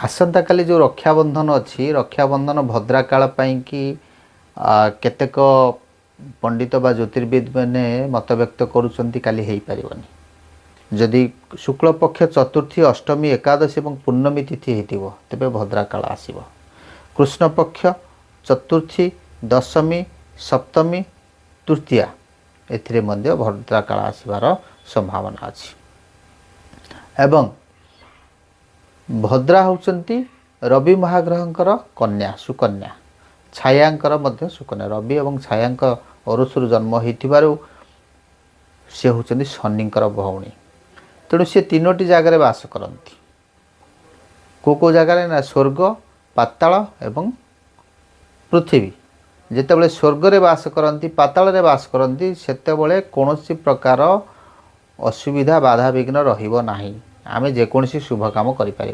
आसंता काली जो रक्षाबंधन अच्छी रक्षाबंधन भद्राकाल कि केतेक पंडित बा ज्योतिर्विद मैंने मत व्यक्त करुँच जदि शुक्ल पक्ष चतुर्थी अष्टमी एकादशी और पूर्णमी तिथि हो तेरे भद्राकाल आसब कृष्ण पक्ष चतुर्थी दशमी सप्तमी तृतीया एथिरे मध्य भद्राकाल आसबार संभावना अच्छी एवं भद्रा होउचंती रवि महाग्रहंकर कन्या सुकन्या छायांकर मध्य सुकन्या रवि एवं छायांक अरुषुर जन्म होइथिबारु से होउचंती शनिंकर भौणी तेणु सी तीनोटी जगार बास करती को जगार ना स्वर्ग पाताल एवं पृथ्वी जितेबाला स्वर्ग रे बास करती पाताल रे बास करती सेतेबाला कौनसी प्रकार असुविधा बाधा विघ्न रहिबो नाही आमे जेकोसी शुभ काम करि पारिबा।